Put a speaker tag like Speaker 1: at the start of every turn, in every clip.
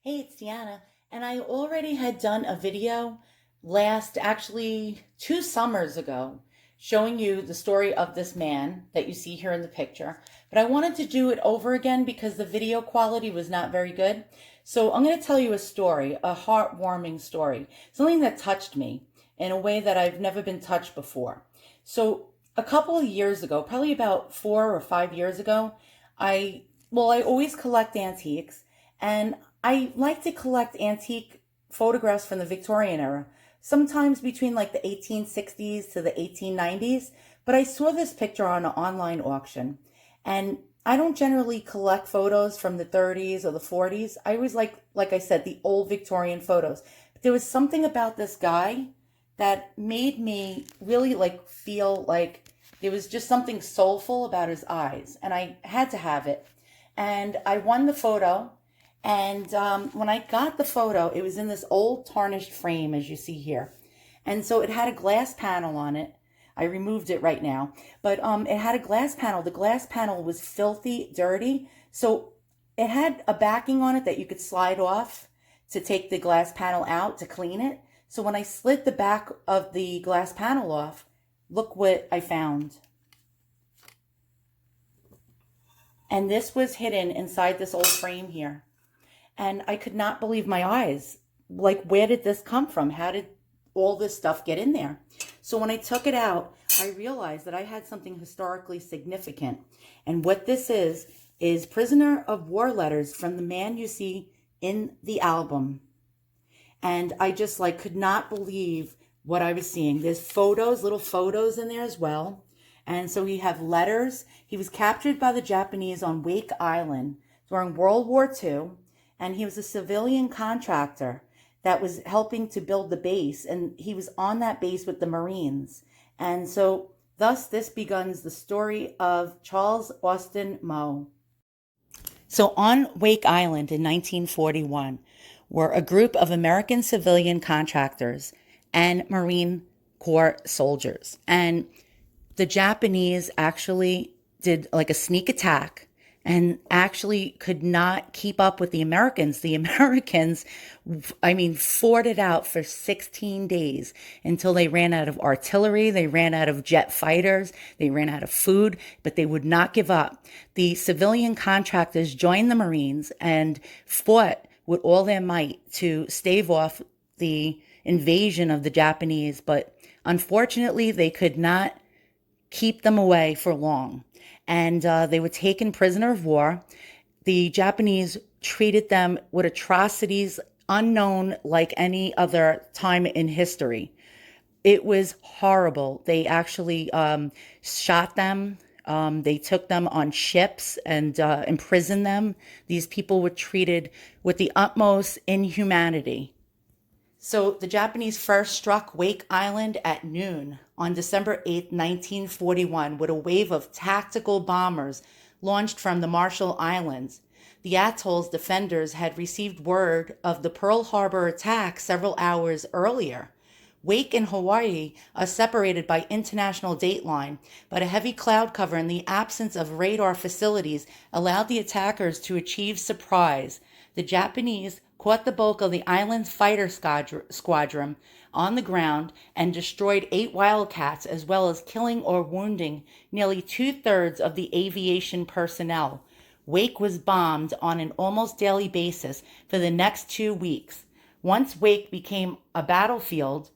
Speaker 1: Hey, it's Deanna, and I already had done a video actually 2 summers ago, showing you the story of this man that you see here in the picture. But I wanted to do it over again because the video quality was not very good. So I'm going to tell you a story, a heartwarming story, something that touched me in a way that I've never been touched before. So a couple of years ago, probably about 4 or 5 years ago, I always collect antiques, and I like to collect antique photographs from the Victorian era, sometimes between like the 1860s to the 1890s. But I saw this picture on an online auction, and I don't generally collect photos from the 30s or the 40s. I always like I said, the old Victorian photos. But there was something about this guy that made me really like feel like there was just something soulful about his eyes, and I had to have it. And I won the photo. And when I got the photo, it was in this old tarnished frame, as you see here. And so it had a glass panel on it. I removed it right now. But it had a glass panel. The glass panel was filthy, dirty. So it had a backing on it that you could slide off to take the glass panel out to clean it. So when I slid the back of the glass panel off, look what I found. And this was hidden inside this old frame here. And I could not believe my eyes. Like, where did this come from? How did all this stuff get in there? So when I took it out, I realized that I had something historically significant. And what this is prisoner of war letters from the man you see in the album. And I just could not believe what I was seeing. There's photos, little photos in there as well. And so we have letters. He was captured by the Japanese on Wake Island during World War II. And he was a civilian contractor that was helping to build the base. And he was on that base with the Marines. And so thus this begins the story of Charles Austin Moe. So on Wake Island in 1941 were a group of American civilian contractors and Marine Corps soldiers. And the Japanese actually did like a sneak attack and actually could not keep up with the Americans. The Americans, fought it out for 16 days until they ran out of artillery, they ran out of jet fighters, they ran out of food, but they would not give up. The civilian contractors joined the Marines and fought with all their might to stave off the invasion of the Japanese, but unfortunately they could not keep them away for long. And they were taken prisoner of war. The Japanese treated them with atrocities unknown like any other time in history. It was horrible. They actually shot them. They took them on ships and imprisoned them. These people were treated with the utmost inhumanity. So the Japanese first struck Wake Island at noon on December 8, 1941, with a wave of tactical bombers launched from the Marshall Islands. The atoll's defenders had received word of the Pearl Harbor attack several hours earlier. Wake and Hawaii are separated by international dateline, but a heavy cloud cover and the absence of radar facilities allowed the attackers to achieve surprise. The Japanese caught the bulk of the island's fighter squadron on the ground and destroyed 8 Wildcats, as well as killing or wounding nearly 2/3 of the aviation personnel. Wake was bombed on an almost daily basis for the next 2 weeks. Once Wake became a battlefield,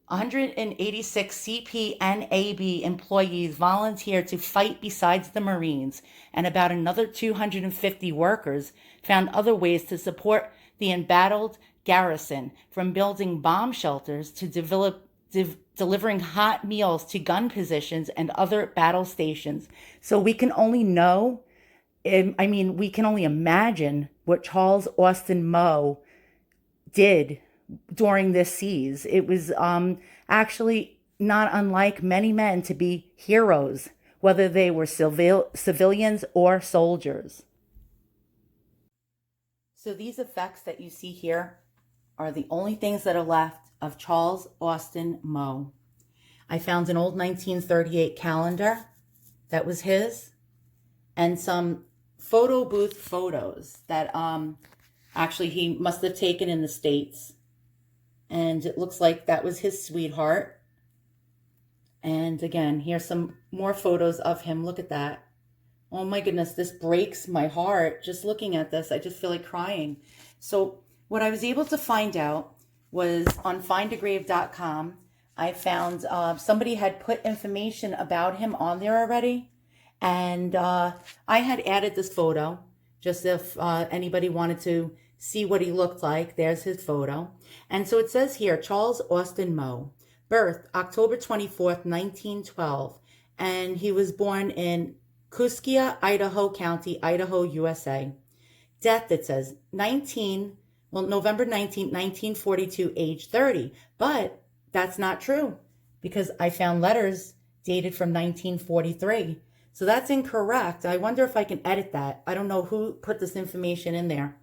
Speaker 1: 186 CPNAB employees volunteered to fight besides the Marines, and about another 250 workers found other ways to support the embattled garrison, from building bomb shelters to delivering hot meals to gun positions and other battle stations. So we can only we can only imagine what Charles Austin Moe did during this siege. It was actually not unlike many men to be heroes, whether they were civilians or soldiers. So these effects that you see here are the only things that are left of Charles Austin Moe. I found an old 1938 calendar that was his, and some photo booth photos that Actually, he must have taken in the States. And it looks like that was his sweetheart. And again, here's some more photos of him. Look at that. Oh my goodness, this breaks my heart. Just looking at this, I just feel like crying. So what I was able to find out was on findagrave.com, I found somebody had put information about him on there already. And I had added this photo, just if anybody wanted to see what he looked like. There's his photo. And so it says here, Charles Austin Moe, birth October 24th, 1912. And he was born in Kuskia, Idaho County, Idaho, USA. Death, it says, November 19th, 1942, age 30. But that's not true because I found letters dated from 1943. So that's incorrect. I wonder if I can edit that. I don't know who put this information in there.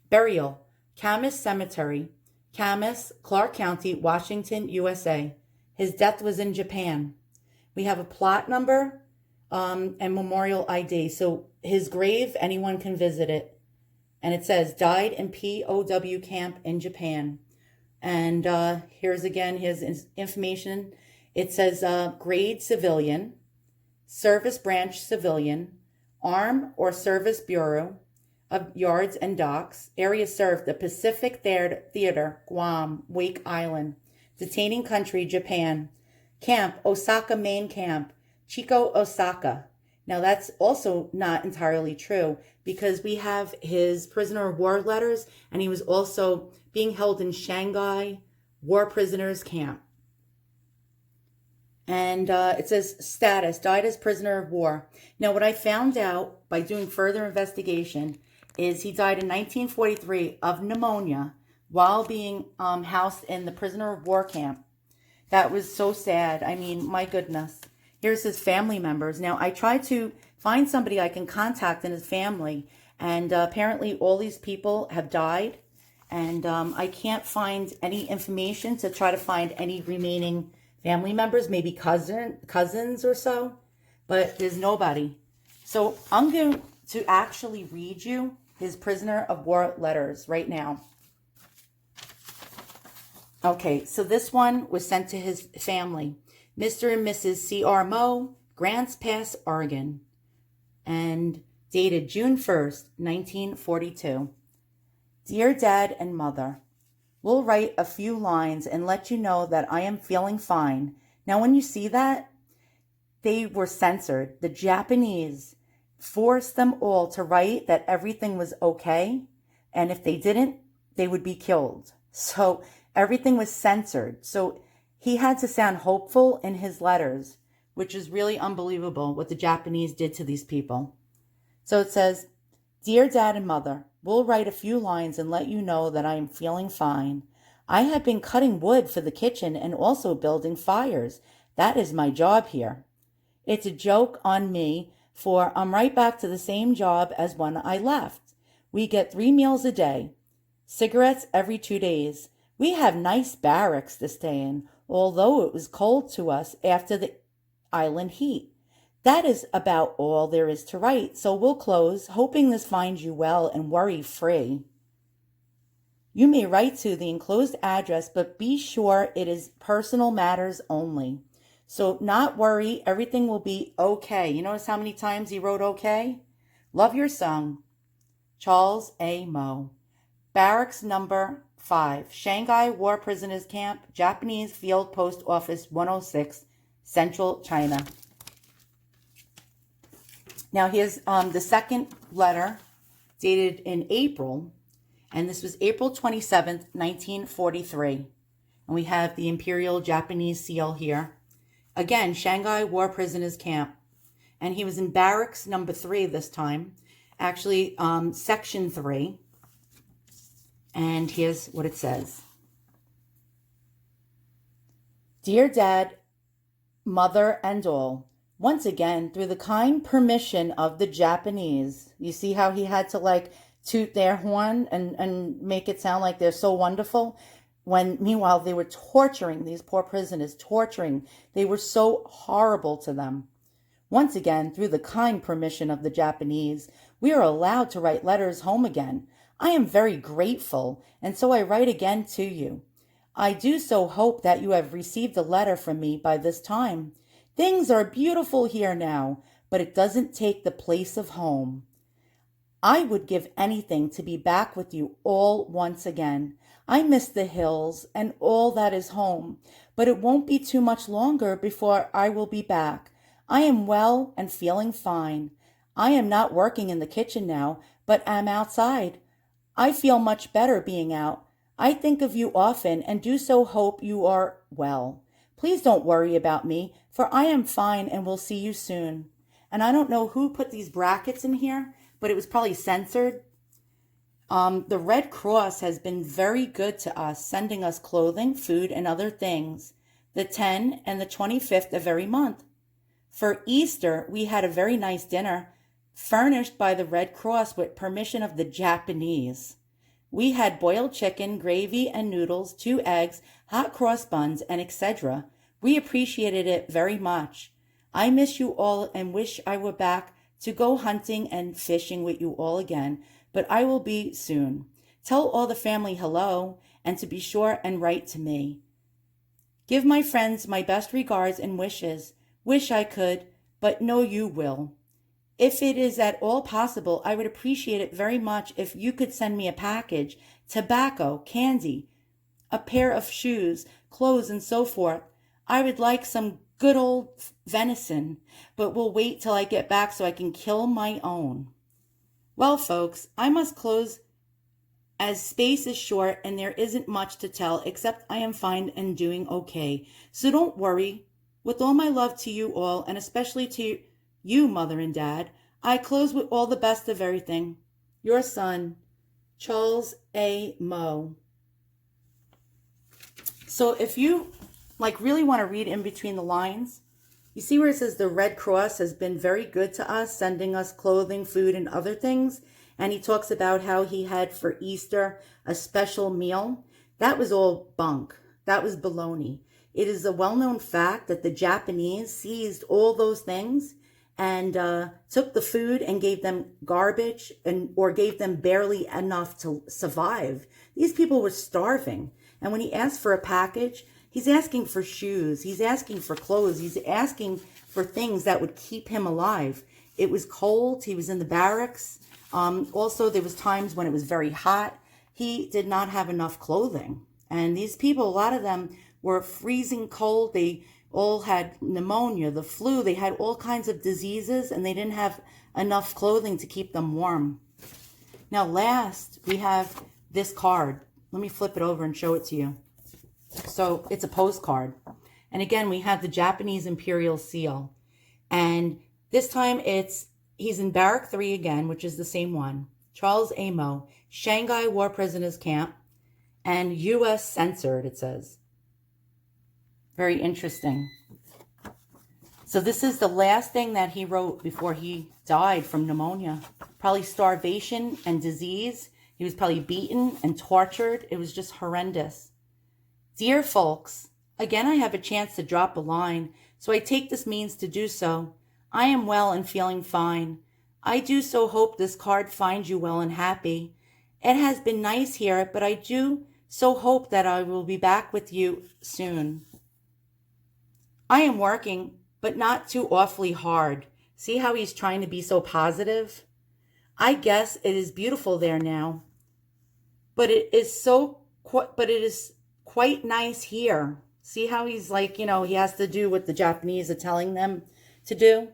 Speaker 1: Burial, Camas Cemetery, Camas, Clark County, Washington, USA. His death was in Japan. We have a plot number and memorial ID. So his grave, anyone can visit it. And it says, died in POW camp in Japan. And here's again his information. It says grade civilian, service branch civilian, arm or service bureau of yards and docks, area served the Pacific Theater, Guam, Wake Island, detaining country, Japan, camp, Osaka main camp, Chico, Osaka. Now that's also not entirely true because we have his prisoner of war letters and he was also being held in Shanghai War Prisoners Camp. And it says status, died as prisoner of war. Now what I found out by doing further investigation is he died in 1943 of pneumonia while being housed in the prisoner of war camp. That was so sad. I mean, my goodness. Here's his family members. Now, I tried to find somebody I can contact in his family, and apparently all these people have died, and I can't find any information to try to find any remaining family members, maybe cousins or so, but there's nobody. So I'm going to actually read you his prisoner of war letters right now. Okay, so this one was sent to his family. Mr. and Mrs. C.R. Moe, Grants Pass, Oregon, and dated June 1st, 1942. Dear Dad and Mother, we'll write a few lines and let you know that I am feeling fine. Now, when you see that, they were censored. The Japanese forced them all to write that everything was okay, and if they didn't, they would be killed. So everything was censored. So he had to sound hopeful in his letters, which is really unbelievable what the Japanese did to these people. So it says, Dear Dad and Mother, we'll write a few lines and let you know that I am feeling fine. I have been cutting wood for the kitchen and also building fires. That is my job here. It's a joke on me, for I'm right back to the same job as when I left. We get 3 meals a day, cigarettes every 2 days. We have nice barracks to stay in, although it was cold to us after the island heat. That is about all there is to write, so we'll close, hoping this finds you well and worry-free. You may write to the enclosed address, but be sure it is personal matters only. So not worry, everything will be okay. You notice how many times he wrote okay? Love your son, Charles A. Moe. Barracks number 5, Shanghai War Prisoners Camp, Japanese Field Post Office 106, Central China. Now here's the second letter dated in April, and this was April 27th, 1943. And we have the Imperial Japanese seal here. Again, Shanghai War Prisoners Camp. And he was in barracks number 3 this time. Actually, section 3. And here's what it says. Dear Dad, Mother, and all, once again, through the kind permission of the Japanese, you see how he had to toot their horn and make it sound like they're so wonderful? When meanwhile they were torturing these poor prisoners, They were so horrible to them. Once again, through the kind permission of the Japanese, we are allowed to write letters home again. I am very grateful, and so I write again to you. I do so hope that you have received a letter from me by this time. Things are beautiful here now, but it doesn't take the place of home. I would give anything to be back with you all once again. I miss the hills and all that is home, but it won't be too much longer before I will be back. I am well and feeling fine. I am not working in the kitchen now, but am outside. I feel much better being out. I think of you often and do so hope you are well. Please don't worry about me, for I am fine and will see you soon. And I don't know who put these brackets in here, but it was probably censored. The Red Cross has been very good to us, sending us clothing, food, and other things, the 10th and the 25th of every month. For Easter, we had a very nice dinner, furnished by the Red Cross with permission of the Japanese. We had boiled chicken, gravy, and noodles, 2 eggs, hot cross buns, and etc. We appreciated it very much. I miss you all and wish I were back to go hunting and fishing with you all again, but I will be soon. Tell all the family hello, and to be sure and write to me. Give my friends my best regards and wishes. Wish I could, but know you will. If it is at all possible, I would appreciate it very much if you could send me a package, tobacco, candy, a pair of shoes, clothes, and so forth. I would like some good old venison, but will wait till I get back so I can kill my own. Well, folks, I must close as space is short and there isn't much to tell except I am fine and doing okay. So don't worry. With all my love to you all, and especially to you, Mother and Dad, I close with all the best of everything. Your son, Charles Moe. So if you really want to read in between the lines, you see where it says the Red Cross has been very good to us, sending us clothing, food, and other things. And he talks about how he had for Easter a special meal. That was all bunk. That was baloney. It is a well-known fact that the Japanese seized all those things and took the food and gave them garbage or gave them barely enough to survive. These people were starving. And when he asked for a package, he's asking for shoes. He's asking for clothes. He's asking for things that would keep him alive. It was cold. He was in the barracks. Also, there was times when it was very hot. He did not have enough clothing. And these people, a lot of them were freezing cold. They all had pneumonia, the flu. They had all kinds of diseases, and they didn't have enough clothing to keep them warm. Now, last, we have this card. Let me flip it over and show it to you. So it's a postcard. And again, we have the Japanese Imperial Seal. And this time he's in Barrack 3 again, which is the same one. Charles Moe, Shanghai War Prisoners Camp, and U.S. censored, it says. Very interesting. So this is the last thing that he wrote before he died from pneumonia. Probably starvation and disease. He was probably beaten and tortured. It was just horrendous. Dear folks, again I have a chance to drop a line, so I take this means to do so. I am well and feeling fine. I do so hope this card finds you well and happy. It has been nice here, but I do so hope that I will be back with you soon. I am working, but not too awfully hard. See how he's trying to be so positive? I guess it is beautiful there now. But it is quite nice here. See how he's he has to do what the Japanese are telling them to do?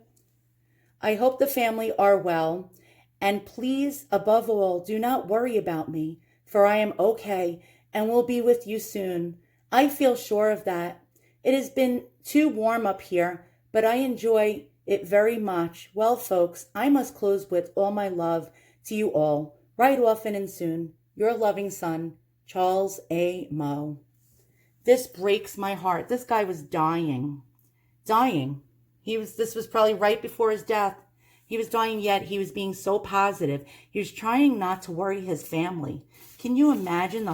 Speaker 1: I hope the family are well, and please, above all, do not worry about me, for I am okay and will be with you soon. I feel sure of that. It has been too warm up here, but I enjoy it very much. Well, folks, I must close with all my love to you all, right often and soon. Your loving son, Charles Moe. This breaks my heart. This guy was dying. This was probably right before his death. He was dying, yet he was being so positive. He was trying not to worry his family. Can you imagine the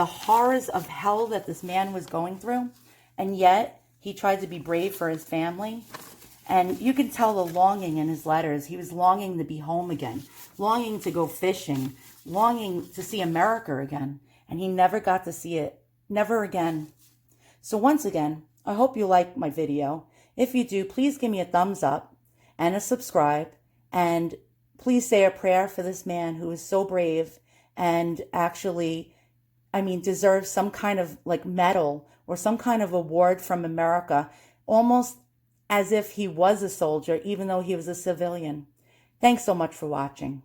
Speaker 1: horrors of hell that this man was going through? And yet he tried to be brave for his family. And you can tell the longing in his letters. He was longing to be home again, longing to go fishing, longing to see America again. And he never got to see it, never again. So once again, I hope you like my video. If you do, please give me a thumbs up and a subscribe. And please say a prayer for this man who is so brave and actually, deserves some kind of like medal or some kind of award from America, almost as if he was a soldier, even though he was a civilian. Thanks so much for watching.